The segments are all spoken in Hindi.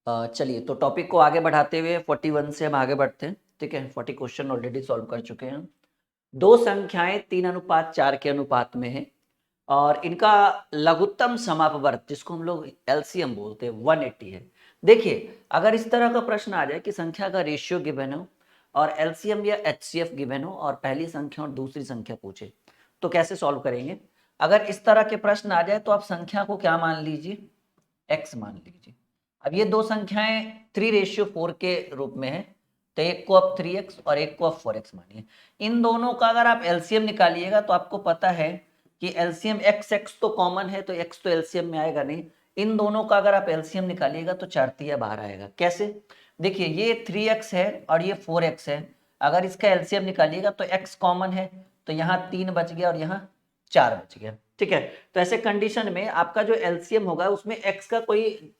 चलिए तो टॉपिक को आगे बढ़ाते हुए 41 से हम आगे बढ़ते हैं। ठीक है, 40 क्वेश्चन ऑलरेडी सॉल्व कर चुके हैं। दो संख्याएं 3:4 के अनुपात में है और इनका लघुत्तम समापवर्त जिसको हम लोग एलसीएम बोलते हैं 180 है। देखिए, अगर इस तरह का प्रश्न आ जाए कि संख्या का रेशियो गिवन हो और एलसीएम या एचसीएफ गिवन हो और पहली संख्या और दूसरी संख्या पूछे तो कैसे सॉल्व करेंगे। अगर इस तरह के प्रश्न आ जाए तो आप संख्या को क्या मान लीजिए, एक्स मान लीजिए। अब ये दो संख्याएं 3:4 के रूप में है, तो एक को आप 3x और एक को आप 4x मानिए। इन दोनों का अगर आप एलसीएम निकालिएगा तो आपको पता है कि एलसीएम एक्स एक्स तो कॉमन है, तो एक्स तो एलसीएम में आएगा नहीं। इन दोनों का अगर आप एलसीएम निकालिएगा तो 4 बाहर आएगा। कैसे? देखिए, ये 3x है और ये 4x है। अगर इसका एलसीएम निकालिएगा तो x कॉमन है, तो यहाँ 3 बच गया और यहाँ 4 बच गया। ठीक है, तो ऐसे कंडीशन में आपका जो एलसीएम होगा उसमें x का कोई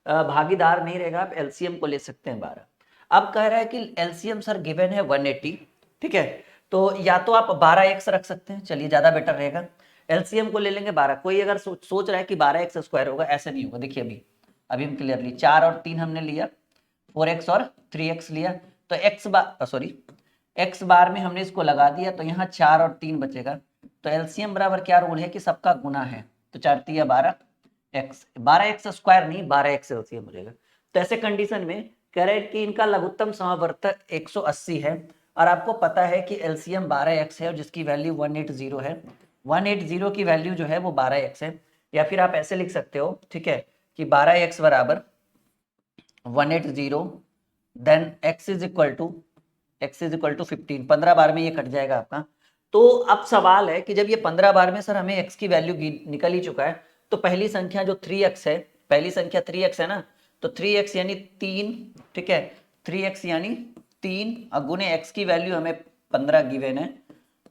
भागीदार नहीं रहेगा, आप एलसीएम को ले सकते हैं 12। अब कह रहा है कि एलसीएम सर गिवन है 180। ठीक है, तो या तो आप 12x रख सकते हैं, चलिए ज्यादा बेटर रहेगा। एलसीएम को ले लेंगे 12। कोई अगर सोच रहा है कि 12x स्क्वायर होगा, ऐसे नहीं होगा। देखिए अभी हम क्लियरली 4 और 3 हमने लिया, 4x और 3x लिया, तो x बार में हमने इसको लगा दिया, तो यहाँ 4 और 3 बचेगा। तो एलसीएम बराबर क्या रूल है कि सबका गुना है, तो 4 3 12 एक्स, 12x स्क्वायर नहीं 12x एलसीएम हो जाएगा। तो ऐसे कंडीशन में कह रहे हैं कि इनका लघुत्तम समावर्त 180 है और आपको पता है कि एलसीएम 12x है और जिसकी वैल्यू 180 है। 180 की वैल्यू जो है वो 12x है, या फिर आप ऐसे लिख सकते हो, ठीक है, कि 12x बराबर 180 then x is equal to 15। 15 बार में ये कट जाएगा आपका। तो अब सवाल है कि जब ये 15 बार में सर हमें x की वैल्यू निकल ही चुका है, तो पहली संख्या जो 3x है, पहली संख्या 3x है ना, तो 3x यानी 3। ठीक है, 3x यानी 3 और गुने x की वैल्यू हमें 15 गिवन है,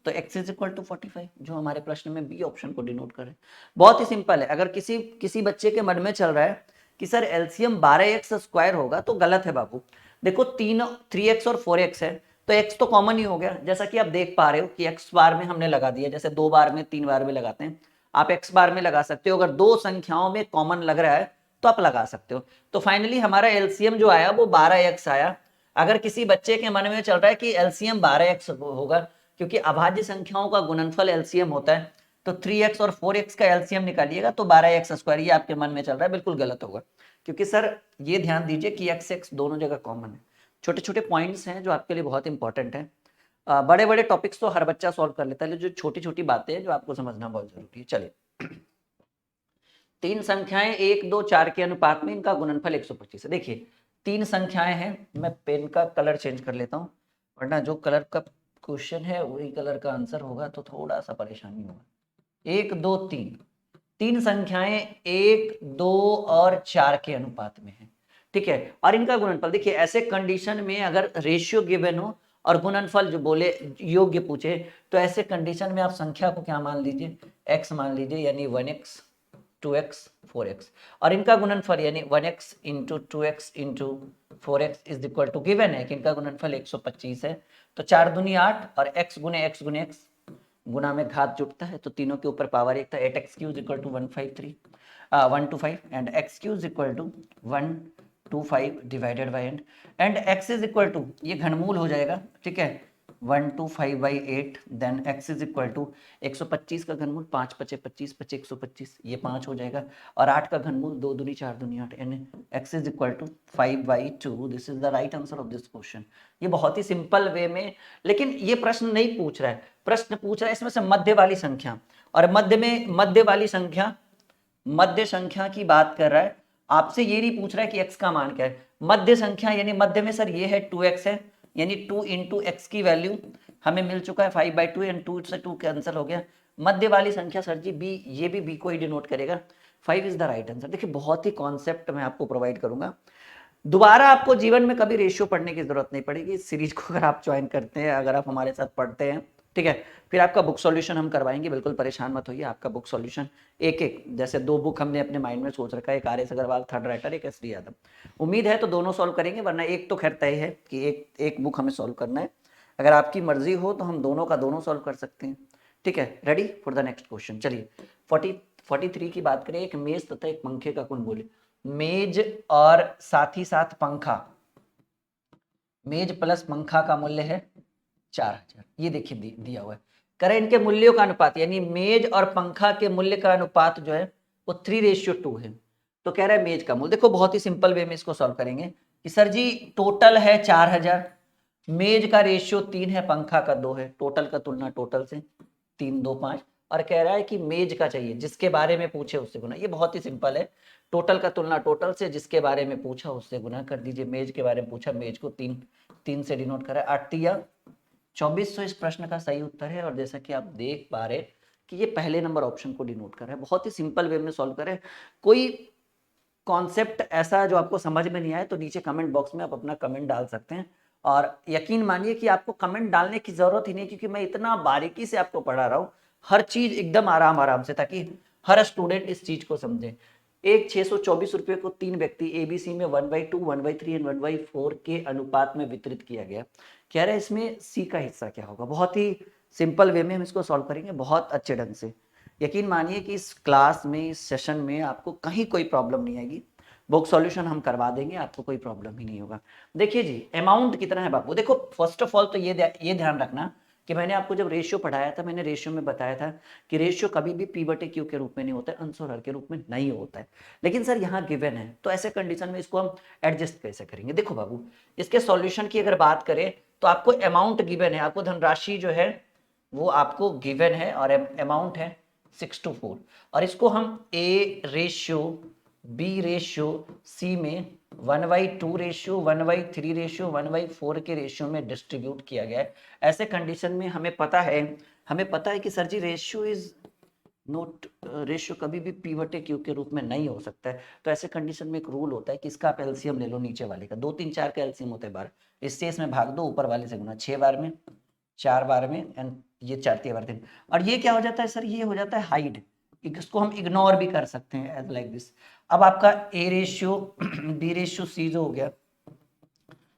तो x इज इक्वल टू 45, जो हमारे प्रश्न में बी ऑप्शन को डिनोट करे। बहुत ही सिंपल है। अगर किसी बच्चे के मन में चल रहा है कि सर एलसीएम 12x स्क्वायर होगा, तो गलत है बाबू। देखो 3x और 4x है, तो x तो कॉमन ही हो गया, जैसा कि आप देख पा रहे हो कि x बार में हमने लगा दिया, जैसे 2 बार में 3 बार में लगाते हैं, आप x बार में लगा सकते हो। अगर दो संख्याओं में कॉमन लग रहा है तो आप लगा सकते हो। तो फाइनली हमारा एलसीएम जो आया वो 12x आया। अगर किसी बच्चे के मन में चल रहा है कि एलसीएम 12x होगा, क्योंकि अभाज्य संख्याओं का गुणनफल एलसीएम होता है, तो 3x और 4x का एलसीएम निकालिएगा तो 12x स्क्वायर, ये आपके मन में चल रहा है, बिल्कुल गलत होगा। क्योंकि सर ये ध्यान दीजिए कि x दोनों जगह कॉमन है। छोटे छोटे पॉइंट्स हैं जो आपके लिए बहुत इंपॉर्टेंट है। बड़े बड़े टॉपिक्स तो हर बच्चा सॉल्व कर लेता है, जो छोटी छोटी बातें हैं जो आपको समझना बहुत जरूरी है। चलिए, तीन संख्याएं 1 2 4 के अनुपात में इनका गुणनफल 125 है। देखिए, तीन संख्याएं हैं, मैं पेन का कलर चेंज कर लेता हूँ, वरना जो कलर का क्वेश्चन है वही कलर का आंसर होगा तो थोड़ा सा परेशानी होगा। 1 2 3, तीन संख्याएं 1 2 और 4 के अनुपात में है। ठीक है, और इनका गुणनफल देखिए, ऐसे कंडीशन में अगर रेशियो गिवन हो और गुणनफल जो बोले योग्य पूछे, तो ऐसे कंडीशन में आप संख्या को क्या मान लीजिए, x मान लीजिए, यानी 1x 2x 4x, और इनका गुणनफल यानी 1x into 2x into 4x is equal to given है कि इनका गुणनफल 125 है। तो 4 दूनी 8 और x गुने x गुना में घात जुटता है, तो तीनों के ऊपर पावर 1 था। 8x cube equal to 125 and x cube equal to 125 divided by and x is equal to, ये घनमूल हो जाएगा, ठीक है, 125/8 then x is equal to 125 का घनमूल 5 × 25 = 125, ये 5 हो जाएगा, और 8 का घनमूल 2 दूनी 4 दूनी 8, यानी x is equal to 5/2। This is the right answer of this question. ये बहुत ही सिंपल वे में, लेकिन ये प्रश्न नहीं पूछ रहा है, प्रश्न पूछ रहा है इसमें से मध्य वाली संख्या, और मध्य संख्या की बात कर रहा है। आपसे ये नहीं पूछ रहा है कि x का मान क्या है। मध्य संख्या यानी मध्य में सर ये है 2x है, यानी 2 इंटू एक्स की वैल्यू हमें मिल चुका है 5/2, एंड 2 से 2 कैंसिल हो गया। मध्य वाली संख्या सर जी बी, ये भी बी को ही डिनोट करेगा। 5 इज द राइट आंसर। देखिए, बहुत ही कॉन्सेप्ट मैं आपको प्रोवाइड करूंगा, दोबारा आपको जीवन में कभी रेशियो पढ़ने की जरूरत नहीं पड़ेगी। इस सीरीज को अगर आप ज्वाइन करते हैं, अगर आप हमारे साथ पढ़ते हैं, ठीक है, फिर आपका बुक सॉल्यूशन हम करवाएंगे, बिल्कुल परेशान मत होइए। आपका बुक सॉल्यूशन एक एक, जैसे 2 बुक हमने अपने माइंड में सोच रखा है, एक RS अग्रवाल थर्ड राइटर, एक SD यादव। उम्मीद है तो दोनों सॉल्व करेंगे, वरना एक तो खैर तय है कि एक बुक हमें सॉल्व करना है। अगर आपकी मर्जी हो तो हम दोनों का दोनों सॉल्व कर सकते हैं। ठीक है, ready for the next question. चलिए 43 की बात करें। एक मेज तथा एक पंखे का कुल मूल्य मेज और साथ ही साथ पंखा, मेज प्लस पंखा का मूल्य है 4000। ये देखिए दिया हुआ है। करें इनके मूल्यों का अनुपात, यानी मेज और पंखा के मूल्य का अनुपात जो है वो 3:2 है। तो कह रहा है मेज का मूल्य, देखो बहुत ही सिंपल वे में इसको सॉल्व करेंगे कि सर जी टोटल है 4000, मेज का रेशियो 3 है, पंखा का 2 है, टोटल का तुलना टोटल से 3 2 5, और कह रहा है कि मेज का चाहिए, जिसके बारे में पूछे उससे गुना। ये बहुत ही सिंपल है, टोटल का तुलना टोटल से, जिसके बारे में पूछा उससे गुना कर दीजिए। मेज के बारे में पूछा, मेज को 3 से डिनोट करा, 8 या 2400 इस प्रश्न का सही उत्तर है। और जैसा कि आप देख पा रहे कि ये पहले नंबर ऑप्शन को डिनोट कर रहा है। बहुत ही सिंपल वे में सॉल्व करें। कोई कॉन्सेप्ट ऐसा जो आपको समझ में नहीं आए तो नीचे कमेंट बॉक्स में आप अपना कमेंट डाल सकते हैं, और यकीन मानिए कि आपको कमेंट डालने की जरूरत ही नहीं, क्योंकि मैं इतना बारीकी से आपको पढ़ा रहा हूँ, हर चीज एकदम आराम आराम से, ताकि हर स्टूडेंट इस चीज को समझे। एक 624 रुपये को 3 व्यक्ति एबीसी में 1/2, 1/3 एंड 1/4 के अनुपात में वितरित किया गया। कह रहे हैं इसमें सी का हिस्सा क्या होगा। बहुत ही सिंपल वे में हम इसको सॉल्व करेंगे, बहुत अच्छे ढंग से। यकीन मानिए कि इस क्लास में, इस सेशन में आपको कहीं कोई प्रॉब्लम नहीं आएगी। बुक सॉल्यूशन हम करवा देंगे, आपको कोई प्रॉब्लम ही नहीं होगा। देखिए जी, अमाउंट कितना है बाबू, देखो फर्स्ट ऑफ ऑल तो ये ध्यान रखना कि मैंने आपको जब रेशियो पढ़ाया था, मैंने रेशियो में बताया था कि रेशियो कभी भी P/Q के रूप में नहीं होता है, अंश और हर के रूप में नहीं होता है। लेकिन सर यहाँ गिवन है, तो ऐसे कंडीशन में इसको हम एडजस्ट कैसे करेंगे। देखो बाबू, इसके सॉल्यूशन की अगर बात करें तो आपको अमाउंट गिवन है, आपको धनराशि जो है वो आपको गिवन है, और अमाउंट है 6:4, और इसको हम A/B/C में 1/2 1/3 1/4 के रेशियो में डिस्ट्रीब्यूट किया गया है। ऐसे कंडीशन में हमें पता है कि sir ji ratio is note, ratio कभी भी P/Q के रूप में नहीं हो सकता है। तो ऐसे कंडीशन में एक रूल होता है कि इसका आप एलसीएम ले लो, नीचे वाले का 2 3 4 का एलसीएम होता है बार, इससे इसमें भाग दो, ऊपर वाले से गुना, 6 बार में 4 बार में, एंड ये 4 3 बार 3, और ये क्या हो जाता है सर, ये हो जाता है हाइड। इसको हम इग्नोर भी कर सकते हैं एज लाइक दिस। अब आपका A/B/C जो हो गया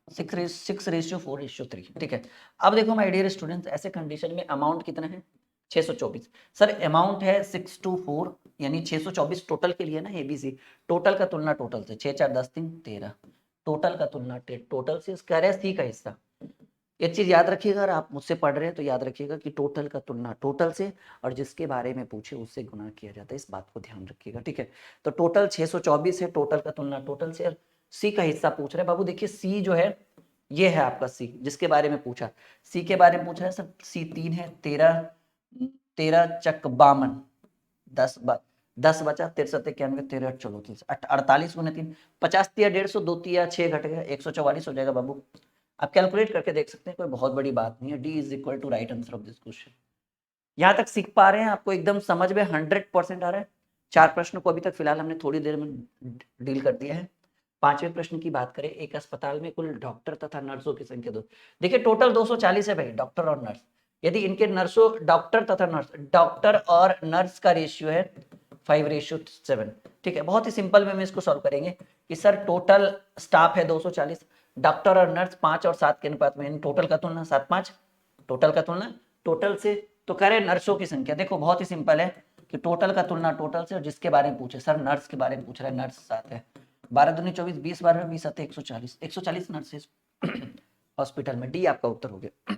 6:4:3, ठीक है। अब देखो माय डियर स्टूडेंट्स, ऐसे कंडीशन में अमाउंट कितना है 624। सर अमाउंट है 624, यानी 624 टोटल के लिए ना, एबीसी टोटल का तुलना टोटल से, 6 4 10 3 13, टोटल का तुलना टोटल से, कह रहे हैं सी का हिस्सा। एक चीज याद रखिएगा, अगर आप मुझसे पढ़ रहे हैं तो याद रखिएगा कि टोटल का तुलना टोटल से, और जिसके बारे में पूछे उससे गुना किया जाता है, इस बात को ध्यान रखिएगा, ठीक है। तो टोटल 624 है, टोटल का तुलना टोटल से, सी का हिस्सा पूछ रहे हैं बाबू। देखिए सी जो है ये है आपका सी, जिसके बारे में पूछा, सी के बारे में पूछा है सर, सी 3 है, 13 13 चक 52, 10 बचा, 63 91 13 चलो 48 गुने 3, 50 तिया 150, 2 तिया 6 घट गया, 144 हो जाएगा बाबू। आप कैलकुलेट करके देख सकते हैं, कोई बहुत बड़ी बात नहीं है। D is equal to right answer of this question. यहाँ तक सीख पा रहे हैं, आपको एकदम समझ में 100% आ रहा है। 4 प्रश्न को अभी तक फिलहाल हमने थोड़ी देर में डील कर दिया है। 5वें प्रश्न की बात करें, एक अस्पताल में कुल डॉक्टर तथा नर्सों की संख्या 2। देखिए टोटल 240 है भाई, डॉक्टर और नर्स। यदि इनके नर्सों, डॉक्टर तथा नर्स, डॉक्टर और नर्स का रेशियो है 5:7, ठीक है। बहुत ही सिंपल वे में इसको सॉल्व करेंगे कि सर टोटल स्टाफ है 240, डॉक्टर और नर्स 5 और 7 के अनुपात में, टोटल का तुलना 7 5, टोटल का तुलना टोटल से। तो कह रहे नर्सों की संख्या, देखो बहुत ही सिंपल है कि टोटल का तुलना टोटल से, और जिसके बारे में पूछे, सर नर्स के बारे में पूछ रहे हैं, नर्स 7 है, 12 दूनी 24, 20 12 20 7 140 नर्सेस हॉस्पिटल में। डी आपका उत्तर हो गया।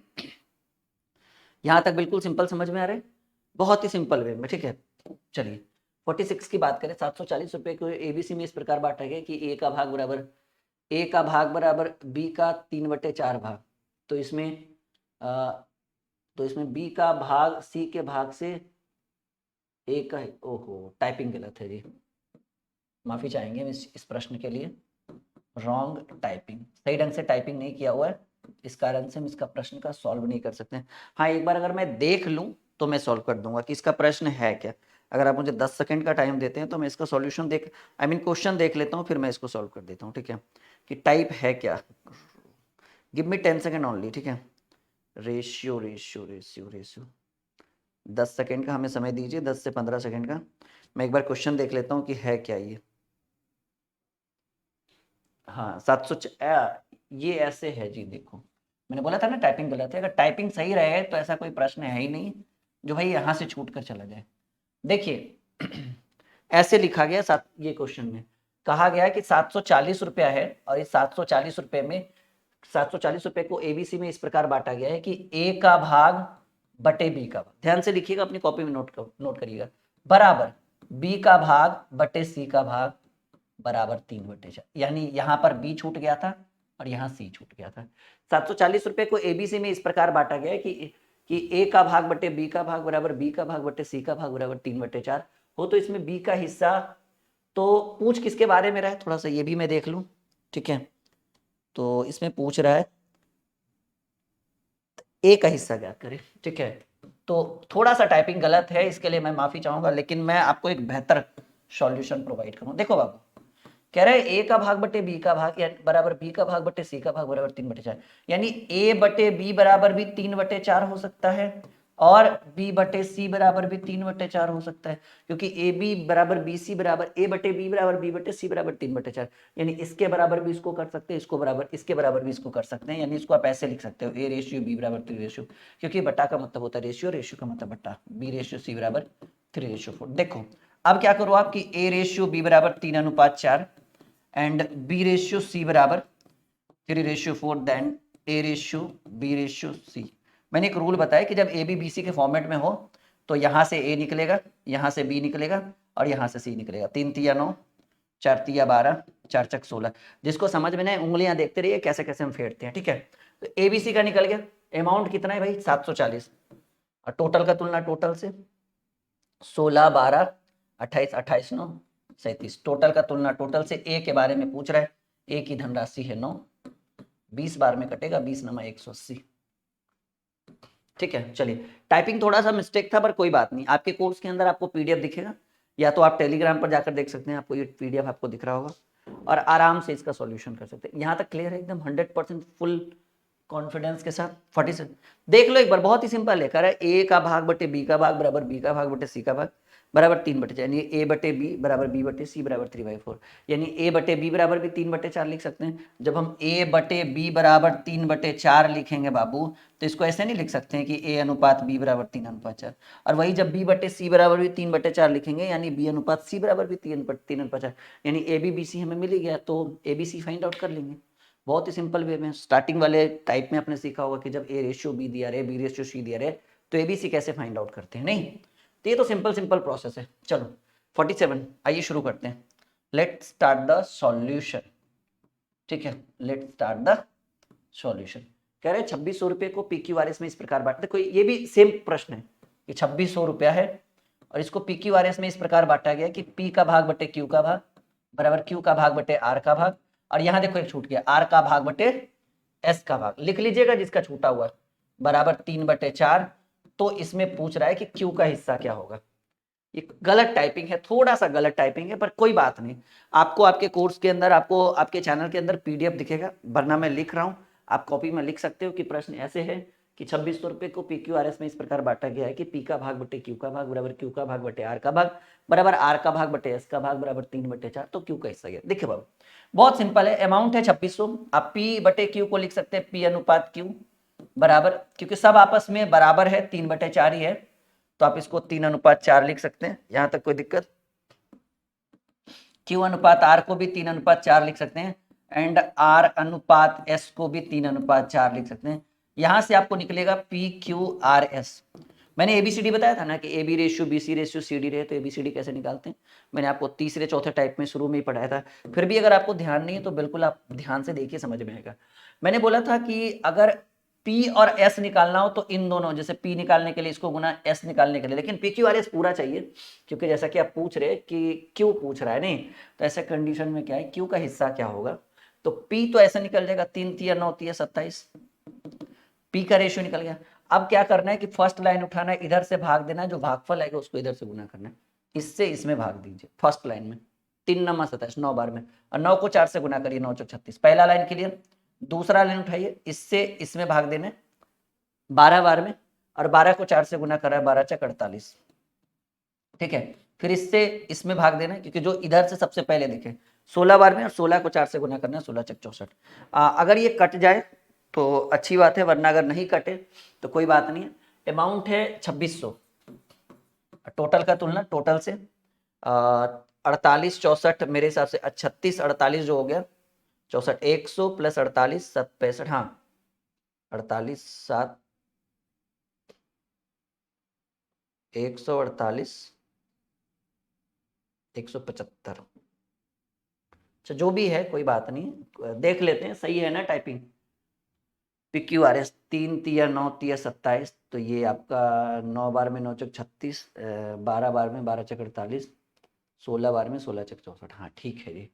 यहां तक बिल्कुल सिंपल समझ में आ रहा है, बहुत ही सिंपल वे में, ठीक है। चलिए 46 की बात करें, 740 रुपए को एबीसी में इस प्रकार बांटा गया कि ए का भाग बराबर बी का 3/4 भाग। तो इसमें बी का भाग सी के भाग से ए का, ओहो टाइपिंग गलत है जी, माफी चाहेंगे इस प्रश्न के लिए, रॉन्ग टाइपिंग, सही ढंग से टाइपिंग नहीं किया हुआ है, इस कारण से हम इसका प्रश्न का सॉल्व नहीं कर सकते हैं। हाँ एक बार अगर मैं देख लूं तो मैं सॉल्व कर दूंगा कि इसका प्रश्न है क्या। अगर आप मुझे 10 सेकंड का टाइम देते हैं तो मैं इसका सॉल्यूशन क्वेश्चन देख लेता हूँ, फिर मैं इसको सॉल्व कर देता हूँ, ठीक है, कि टाइप है क्या। गिव मी 10 सेकंड ओनली, ठीक है। रेशियो 10 सेकंड का हमें समय दीजिए, 10 से 15 सेकंड का। मैं एक बार क्वेश्चन देख लेता हूँ कि है क्या ये। हाँ 700, ये ऐसे है जी, देखो मैंने बोला था ना टाइपिंग गलत है। अगर टाइपिंग सही रहे तो ऐसा कोई प्रश्न है ही नहीं जो भाई यहाँ से छूट कर चला जाए। देखिए ऐसे लिखा गया साथ ये क्वेश्चन में, कहा गया है कि 740 रुपया है और इस 740 रुपये में 740 रुपये को एबीसी में इस प्रकार बांटा गया है कि ए का भाग बटे बी का भाग, ध्यान से लिखिएगा, अपनी कॉपी में नोट करिएगा, बराबर बी का भाग बटे सी का भाग बराबर 3/4, यानी यहाँ पर बी छूट गया था और यहाँ सी छूट गया था। 740 रुपये को एबीसी में इस प्रकार बांटा गया है कि ए का भाग बटे बी का भाग बराबर बी का भाग बटे सी का भाग बराबर 3/4 हो, तो इसमें बी का हिस्सा, तो पूछ किसके बारे में रहा है थोड़ा सा ये भी मैं देख लूं, ठीक है। तो इसमें पूछ रहा है ए का हिस्सा ज्ञात करें, ठीक है। तो थोड़ा सा टाइपिंग गलत है, इसके लिए मैं माफी चाहूंगा, लेकिन मैं आपको एक बेहतर सॉल्यूशन प्रोवाइड करूँ। देखो बाबू, कह रहे हैं ए का भाग बटे बी का भाग बराबर बी का भाग बटे सी का भाग बराबर 3/4, यानी ए बटे बी बराबर भी 3/4 हो सकता है और बी बटे सी बराबर भी 3/4 हो सकता है, क्योंकि ए बी बराबर बी सी बराबर ए बटे बी बराबर बी बटे सी बराबर 3/4, यानी इसके बराबर भी इसको कर सकते हैं, इसके बराबर भी इसको कर सकते हैं, यानी इसको आप ऐसे लिख सकते हो ए रेशियो बी बराबर 3 क्योंकि बटा का मतलब होता है रेशियो का मतलब बटा, बी रेशियो सी बराबर 3:4। देखो अब क्या करो आप कि ए रेशियो बी बराबर 3:4 एंड बी रेशियो सी बराबर 3:4, then A ratio B ratio C. मैंने एक रूल बताया कि जब ए बी बी सी के फॉर्मेट में हो तो यहाँ से ए निकलेगा, यहाँ से बी निकलेगा और यहाँ से सी निकलेगा। 3 तिया 9, 4 तिया 12, 4 चक 16। जिसको समझ में नहीं, उंगलियां देखते रहिए कैसे कैसे हम फेरते हैं, ठीक है। तो ए बी सी का निकल गया, अमाउंट कितना है भाई 740, और टोटल का तुलना टोटल से 16 12 28 28 9 37, टोटल का तुलना टोटल से। ए के बारे में पूछ रहा है, ए की धनराशि है 9, 20 बार में कटेगा, 20 × 180, ठीक है। चलिए टाइपिंग थोड़ा सा मिस्टेक था पर कोई बात नहीं, आपके कोर्स के अंदर आपको पीडीएफ दिखेगा, या तो आप टेलीग्राम पर जाकर देख सकते हैं, आपको ये पीडीएफ आपको दिख रहा होगा और आराम से इसका सॉल्यूशन कर सकते हैं। यहाँ तक क्लियर है एकदम 100% फुल कॉन्फिडेंस के साथ। 47 देख लो एक बार, बहुत ही सिंपल है, कह रहा है ए का भाग बटे बी का भाग बराबर बी का भाग बटे सी का भाग बराबर 3/4, यानी ए बटे बी बराबर बी बटे सी बराबर 3/4, यानी ए बटे बी बराबर भी 3/4 लिख सकते हैं। जब हम ए बटे बी बराबर 3/4 लिखेंगे बाबू, तो इसको ऐसे नहीं लिख सकते हैं कि ए अनुपात बी बराबर 3:4, और वही जब बी बटे सी बराबर भी 3/4 लिखेंगे, यानी बी अनुपात सी बराबर भी 3/4, यानी ए बी बी सी हमें मिल ही गया, तो A B C find out कर लेंगे। बहुत ही सिंपल वे में, स्टार्टिंग वाले टाइप में आपने सीखा होगा कि जब ए रेशियो बी दिया रहे, बी रेशियो सी दिया रहे, तो ए बी सी कैसे फाइंड आउट करते हैं, नहीं तो ये तो सिंपल प्रोसेस है। चलो 47 आइए शुरू करते हैं, लेट स्टार्ट द सॉल्यूशन, ठीक है, लेट स्टार्ट द सॉल्यूशन। कह रहे हैं 2600 रुपये को PQRS में इस प्रकार बांटा, देखो ये भी सेम प्रश्न है कि 2600 रुपया है और इसको PQRS में इस प्रकार बांटा गया कि P का भाग बटे Q का भाग बराबर Q का भाग बटे R का भाग, और यहाँ देखो एक छूट गया, R का भाग बटे S का भाग, लिख लीजिएगा जिसका छूटा हुआ बराबर 3/4। तो इसमें पूछ रहा है कि Q का हिस्सा क्या होगा। ये गलत टाइपिंग है, थोड़ा सा गलत टाइपिंग है, पर कोई बात नहीं, आपको आपके कोर्स के अंदर, आपको आपके चैनल के अंदर पीडीएफ दिखेगा, वरना मैं लिख रहा हूँ, आप कॉपी में लिख सकते हो कि प्रश्न ऐसे है कि 2600 रुपये को PQRS में इस प्रकार बांटा गया है कि P का भाग बटे Q का भाग बराबर Q का भाग बटे R का भाग बराबर R का भाग बटे S का भाग बराबर 3/4, तो Q का हिस्सा गया। देखिए बाबू बहुत सिंपल है, अमाउंट है 2600, आप P बटे Q को लिख सकते हैं P अनुपात Q बराबर, क्योंकि सब आपस में बराबर है, 3/4 ही है, तो आप इसको 3:4 लिख सकते हैं, यहां तक कोई दिक्कत। Q अनुपात R को भी 3:4 लिख सकते हैं एंड R अनुपात S को भी 3:4 लिख सकते हैं। यहां से आपको निकलेगा PQRS। मैंने ABCD बताया था ना कि AB ratio BC ratio CD रहे तो ABCD कैसे निकालते हैं, मैंने आपको तीसरे चौथे टाइप में शुरू में ही पढ़ाया था। फिर भी अगर आपको ध्यान नहीं है तो बिल्कुल आप ध्यान से देखिए, समझ में आएगा। मैंने बोला था कि अगर P और S निकालना हो तो इन दोनों, जैसे P निकालने के लिए इसको गुना S निकालने के लिए, लेकिन PQRS पूरा चाहिए, क्योंकि जैसा कि आप पूछ रहे कि Q पूछ रहा है, नहीं तो ऐसे कंडीशन में क्या है, Q का हिस्सा क्या होगा, तो P तो ऐसे निकल जाएगा 3 तिया 9 तिया 27, P का रेशियो निकल गया। अब क्या करना है कि फर्स्ट लाइन उठाना है, इधर से भाग देना है, जो भागफल आएगा उसको इधर से गुना करना है, इससे इसमें भाग दीजिए फर्स्ट लाइन में, 3 × 27 9 बार में, और 9 को 4 से गुना करिए, 9 × 36, पहला लाइन क्लियर। दूसरा लाइन उठाइए, इससे इसमें भाग देने 12 बार में, और 12 को 4 से गुना करा है, 12 × 48, ठीक है। फिर इससे इसमें भाग देना, क्योंकि जो इधर से सबसे पहले देखे 16 बार में, और 16 को 4 से गुना करना है, 16 × 64। अगर ये कट जाए तो अच्छी बात है, वरना अगर नहीं कटे तो कोई बात नहीं है। अमाउंट है 2600, टोटल का तुलना टोटल से 48 64 मेरे हिसाब से 36 48 जो हो गया 64 100 प्लस 48 65 हाँ 48 7 148 175। अच्छा जो भी है कोई बात नहीं, देख लेते हैं सही है ना टाइपिंग। PQRS 3 तिया 9 तिया 27, तो ये आपका 9 बार में 9 चक 36, 12 बार में 12 चक 48, 16 बार में 16 चक 64। हाँ ठीक है जी।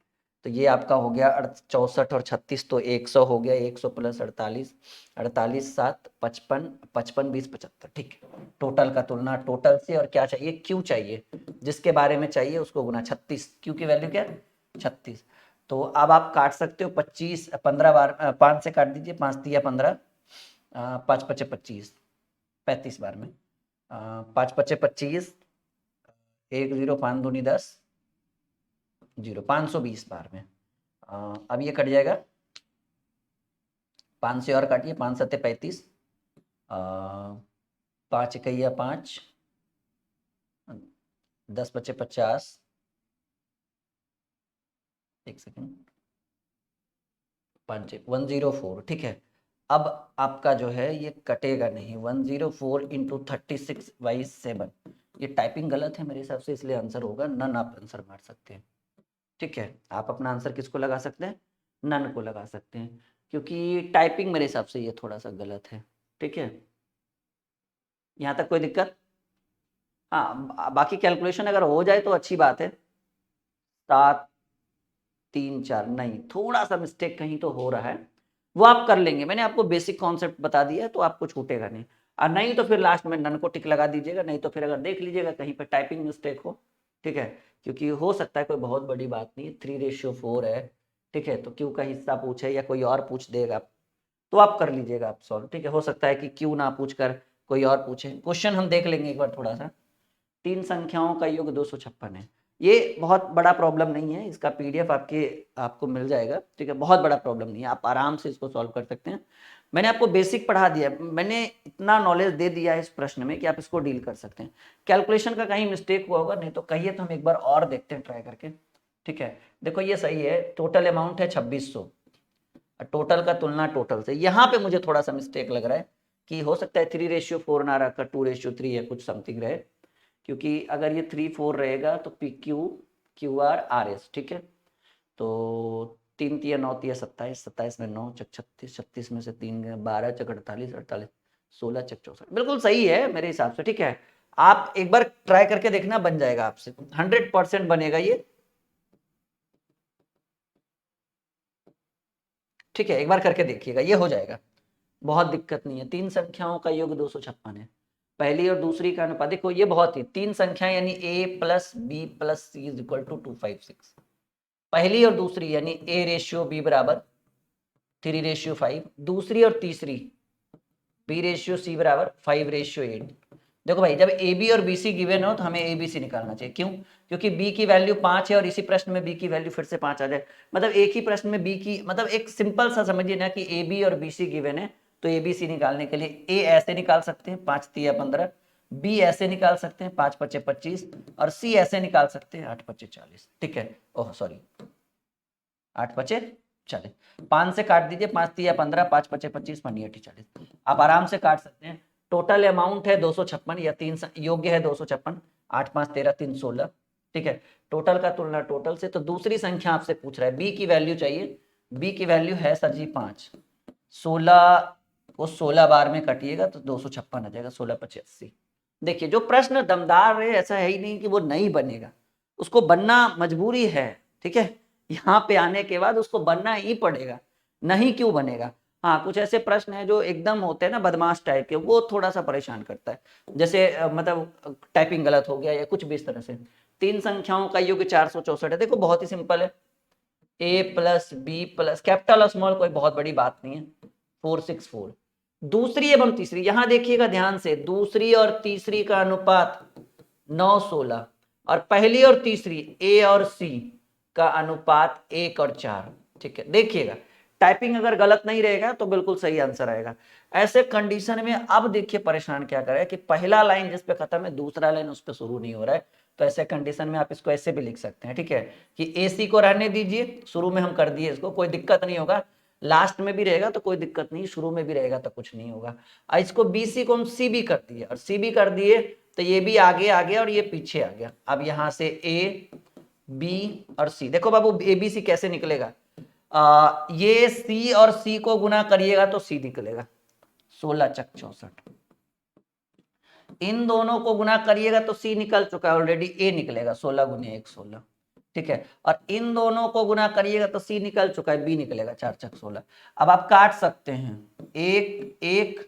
तो ये आपका हो गया 64 और 36 तो 100 हो गया, 100 प्लस 48 48 7 55 55 20 75। ठीक है, टोटल का तुलना टोटल से, और क्या चाहिए क्यू चाहिए, जिसके बारे में चाहिए उसको गुना 36, क्यू की वैल्यू क्या है 36। तो अब आप काट सकते हो 25 15 बार 5 से काट दीजिए, 5 तिया 15, 5 पचे 25 35 बार में 5 पचे 25, 1 0 5 दूनी 10 0 520 बार में। अब ये कट जाएगा, 5 से और काटिए, 5 सत्ते 35, 5 इकैया 5, 10 पचे 50, एक सेकेंड, 5 104। ठीक है, अब आपका जो है ये कटेगा नहीं, 104 इंटू 36/7। ये टाइपिंग गलत है मेरे हिसाब से, इसलिए आंसर होगा नन। आप आंसर मार सकते हैं। ठीक है, आप अपना आंसर किसको लगा सकते हैं, नन को लगा सकते हैं, क्योंकि टाइपिंग मेरे हिसाब से ये थोड़ा सा गलत है। ठीक है, यहाँ तक कोई दिक्कत? हाँ, बाकी कैलकुलेशन अगर हो जाए तो अच्छी बात है। 7 3 4 नहीं, थोड़ा सा मिस्टेक कहीं तो हो रहा है, वो आप कर लेंगे। मैंने आपको बेसिक कॉन्सेप्ट बता दिया है, तो आपको छूटेगा नहीं। और नहीं तो फिर लास्ट में नन को टिक लगा दीजिएगा, नहीं तो फिर अगर देख लीजिएगा कहीं पर टाइपिंग मिस्टेक हो। ठीक है, क्योंकि हो सकता है कोई बहुत बड़ी बात नहीं, 3:4 है। ठीक है, तो क्यू का हिस्सा पूछे या कोई और पूछ देगा तो आप कर लीजिएगा आप सॉल्व। ठीक है, हो सकता है कि क्यू ना पूछ कर कोई और पूछे। क्वेश्चन हम देख लेंगे एक बार थोड़ा सा। 3 संख्याओं का योग 256 है। ये बहुत बड़ा प्रॉब्लम नहीं है, इसका PDF आपको मिल जाएगा। ठीक है, बहुत बड़ा प्रॉब्लम नहीं है, आप आराम से इसको सॉल्व कर सकते हैं। मैंने आपको बेसिक पढ़ा दिया, मैंने इतना नॉलेज दे दिया है इस प्रश्न में कि आप इसको डील कर सकते हैं। कैलकुलेशन का कहीं मिस्टेक हुआ होगा, नहीं तो कहिए तो हम एक बार और देखते हैं ट्राई करके। ठीक है, देखो ये सही है, टोटल अमाउंट है 2600, टोटल का तुलना टोटल से। यहाँ पे मुझे थोड़ा सा मिस्टेक लग रहा है कि हो सकता है 3:4 ना रखकर 2:3 या कुछ समथिंग रहे, क्योंकि अगर ये 3 4 रहेगा तो PQ QR RS। ठीक है, तो 3 तिया 9 तिया 27, 27 में 9 चक 36, 36 में से 3 गए 12 चक 48, 48 16 चक 64। बिल्कुल सही है मेरे हिसाब से। ठीक है, आप एक बार ट्राई करके देखना, बन जाएगा आपसे, 100% बनेगा ये। ठीक है, एक बार करके देखिएगा, ये हो जाएगा, बहुत दिक्कत नहीं है। 3 संख्याओं का योग 256 है। पहली और दूसरी का अनुपात देखो, ये बहुत ही 3 संख्याएं यानी A plus B plus C is equal to 256। पहली और दूसरी यानी A/B बराबर 3/5, दूसरी और तीसरी B/C बराबर 5/8। देखो भाई, जब AB और BC गिवन हो तो हमें ABC निकालना चाहिए। क्यों? क्योंकि B की वैल्यू 5 है और इसी प्रश्न में B की वैल्यू फिर से 5 आ जाए। मतलब एक ही प्रश्न में B की, मतलब एक सिंपल सा समझिए ना कि AB और BC गिवन है, तो ABC निकालने के लिए A ऐसे निकाल सकते हैं 5 तिया 15, B ऐसे निकाल सकते हैं 5 पचे 25, और C ऐसे निकाल सकते हैं 8 पचे 40। ठीक है, ओह सॉरी 8 पचे 40, 5 से काट दीजिए, 5 तिया 15, 5 पचे 25, 40। आप आराम से काट सकते हैं। टोटल अमाउंट है 256 या 3 योग्य है 256, 8 5 13 3 16। ठीक है, टोटल का तुलना टोटल से, तो दूसरी संख्या आपसे पूछ रहा है, बी की वैल्यू चाहिए। बी की वैल्यू है सर जी 5, 16 को 16 बार में कटिएगा तो 256 आ जाएगा, 16 पचे 80। देखिए जो प्रश्न दमदार है, ऐसा है ही नहीं कि वो नहीं बनेगा, उसको बनना मजबूरी है। ठीक है, यहाँ पे आने के बाद उसको बनना ही पड़ेगा, नहीं क्यों बनेगा। हाँ, कुछ ऐसे प्रश्न है जो एकदम होते हैं ना बदमाश टाइप के, वो थोड़ा सा परेशान करता है, जैसे मतलब टाइपिंग गलत हो गया या कुछ भी इस तरह से। 3 संख्याओं का योग 464 है। देखो बहुत ही सिंपल है, A plus B plus capital और स्मॉल, कोई बहुत बड़ी बात नहीं है, 464। दूसरी एवं तीसरी, यहां देखिएगा ध्यान से, दूसरी और तीसरी का अनुपात 9 16, और पहली और तीसरी A और C का अनुपात 1 और 4। ठीक है, देखिएगा टाइपिंग अगर गलत नहीं रहेगा तो बिल्कुल सही आंसर आएगा। ऐसे कंडीशन में अब देखिए परेशान क्या करे कि पहला लाइन जिस पे खत्म है, दूसरा लाइन उस पे शुरू नहीं हो रहा है, तो ऐसे कंडीशन में आप इसको ऐसे भी लिख सकते हैं, ठीक है, कि AC को रहने दीजिए, शुरू में हम कर दिए इसको, कोई दिक्कत नहीं होगा, लास्ट में भी रहेगा तो कोई दिक्कत नहीं, शुरू में भी रहेगा तो कुछ नहीं होगा। इसको BC को हम C भी कर दिए, और C भी कर दिए तो ये भी आगे आ गया और ये पीछे आ गया। अब यहां से A, B और C, देखो बाबू ABC कैसे निकलेगा, ये C और C को गुना करिएगा तो C निकलेगा, 16 चक 64। इन दोनों को गुना करिएगा तो C निकल चुका है ऑलरेडी, A निकलेगा 16 गुने 1 16, ठीक है, और इन दोनों को गुना करिएगा तो C निकल चुका है, B निकलेगा 4 चक 16। अब आप काट सकते हैं, 1 1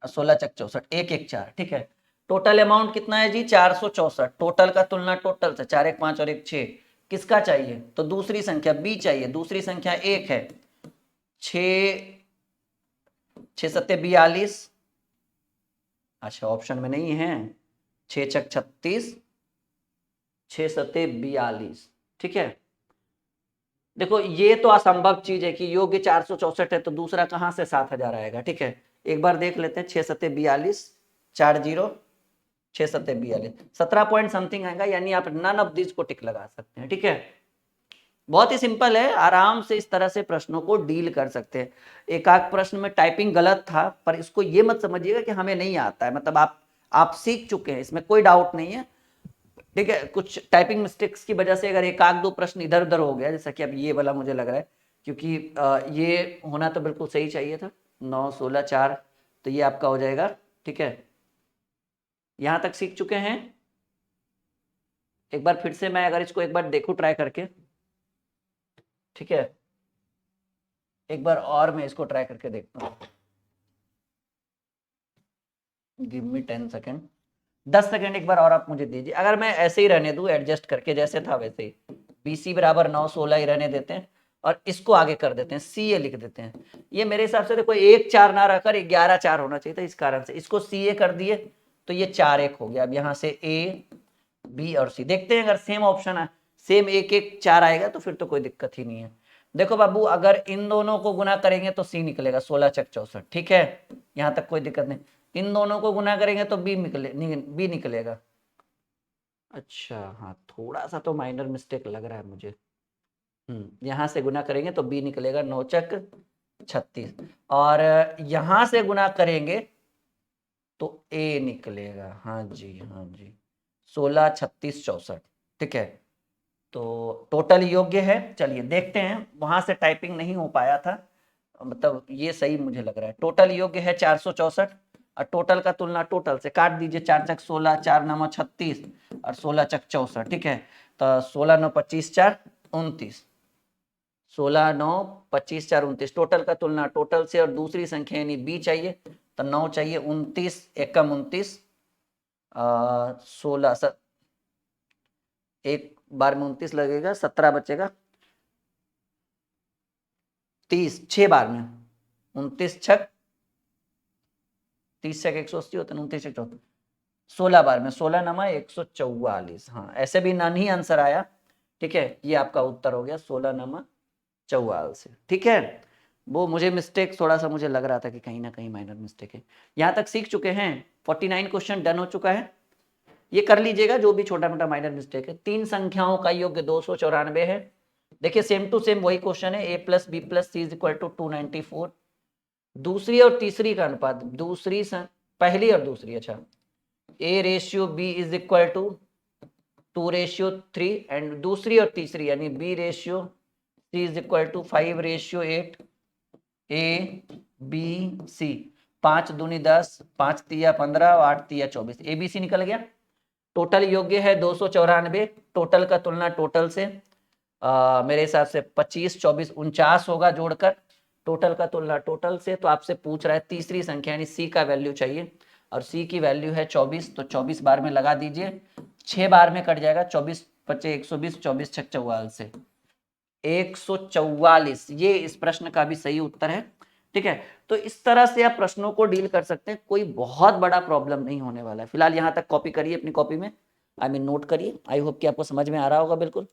16 चक 64, 1 1 4, ठीक है। टोटल अमाउंट कितना है जी, 464। टोटल का तुलना टोटल से, 4 1 5 और 1 6, किसका चाहिए, तो दूसरी संख्या B चाहिए, दूसरी संख्या 1 है, 6 6 सत्ते 42, अच्छा ऑप्शन में नहीं है, 6 चक 36, 6 सत्ते 42, ठीक है। देखो ये तो असंभव चीज है कि योग्य 464 है तो दूसरा कहां से 7000 आएगा, ठीक है। एक बार देख लेते हैं, 6 सत्ते 42, 4 0, 6 सत्ते 42, 17 पॉइंट समथिंग आएगा, यानी आप नन ऑफ दिस को टिक लगा सकते हैं, ठीक है। बहुत ही सिंपल है, आराम से इस तरह से प्रश्नों को डील कर सकते हैं। एक आध प्रश्न में टाइपिंग गलत था, पर इसको ये मत समझिएगा कि हमें नहीं आता है, मतलब आप सीख चुके हैं, इसमें कोई डाउट नहीं है, ठीक है। कुछ टाइपिंग मिस्टेक्स की वजह से अगर एक आध दो प्रश्न इधर उधर हो गया, जैसा कि अब ये वाला मुझे लग रहा है, क्योंकि ये होना तो बिल्कुल सही चाहिए था, 9 16 4, तो ये आपका हो जाएगा, ठीक है। यहां तक सीख चुके हैं। एक बार फिर से मैं अगर इसको एक बार देखूं ट्राई करके, ठीक है, एक बार और मैं इसको ट्राई करके देखता हूँ, गिव मी 10 सेकेंड, 10 सेकेंड एक बार और आप मुझे दीजिए। अगर मैं ऐसे ही रहने दूं, एडजस्ट करके जैसे था वैसे ही, BC बराबर 9 16 ही रहने देते हैं, और इसको आगे कर देते हैं, CA लिख देते हैं। ये मेरे हिसाब से देखो 1 4 ना रखकर 11 4 होना चाहिए था, इस कारण से इसको CA कर दिए तो ये 4 1 हो गया। अब यहाँ से A B और C देखते हैं, अगर सेम ऑप्शन है, सेम 1 1 4 आएगा तो फिर तो कोई दिक्कत ही नहीं है। देखो बाबू, अगर इन दोनों को गुना करेंगे तो C निकलेगा 16 चक 64, ठीक है, यहाँ तक कोई दिक्कत नहीं। इन दोनों को गुना करेंगे तो B निकलेगा। अच्छा हाँ, थोड़ा सा तो माइनर मिस्टेक लग रहा है मुझे, यहां से गुना करेंगे तो B निकलेगा 9 चक 36, और यहां से गुना करेंगे तो A निकलेगा, हाँ जी हाँ जी, 16 36 64, ठीक है। तो टोटल योग्य है। चलिए देखते हैं, वहां से टाइपिंग नहीं हो पाया था, मतलब ये सही मुझे लग रहा है। टोटल योग्य है 464, और टोटल का तुलना टोटल से, काट दीजिए, 4 चक 16, 4 9 36 और 16 चक 64, ठीक है। तो 16 9 25 4 29, 16 9 25 4 29, टोटल का तुलना टोटल से, और दूसरी संख्या यानी B चाहिए, तो 9 चाहिए, 29 एकम 29, 16 एक बार में 29 लगेगा, 17 बचेगा, 30 6 बार में 29 छक 30 छक 180 होता है, 29 छक 14, 16 बार में 16 नमा 144, हाँ ऐसे भी ना नहीं आंसर आया, ठीक है। ये आपका उत्तर हो गया 16 नमा 44, ठीक है। वो मुझे मिस्टेक थोड़ा सा मुझे लग रहा था कि कहीं ना कहीं माइनर मिस्टेक है। यहाँ तक सीख चुके हैं, 49 क्वेश्चन डन हो चुका है, ये कर लीजिएगा जो भी छोटा मोटा माइनर मिस्टेक है। तीन संख्याओं का योग्य 294 है। देखिए सेम टू सेम वही क्वेश्चन है, A plus B plus C is equal to 294। दूसरी और तीसरी का अनुपात, पहली और दूसरी, अच्छा, A ratio B is equal to 2:3, and दूसरी और तीसरी यानी B ratio C is equal to 5:8, A B C, 5 दूनी 10, 5 तिया 15 और 8 तिया 24, ABC निकल गया। टोटल योग्य है 294, टोटल का तुलना टोटल से, मेरे हिसाब से 25 24 49 होगा जोड़कर, टोटल का तुलना टोटल से। तो आपसे पूछ रहा है तीसरी संख्या यानी C का वैल्यू चाहिए, और C की वैल्यू है 24, तो 24 बार में लगा दीजिए, 6 बार में कट जाएगा, 24 25 120, 24 छक 44 से 144, ये इस प्रश्न का भी सही उत्तर है, ठीक है। तो इस तरह से आप प्रश्नों को डील कर सकते हैं, कोई बहुत बड़ा प्रॉब्लम नहीं होने वाला है। फिलहाल यहाँ तक कॉपी करिए अपनी कॉपी में, आई मीन नोट करिए। आई होप कि आपको समझ में आ रहा होगा बिल्कुल।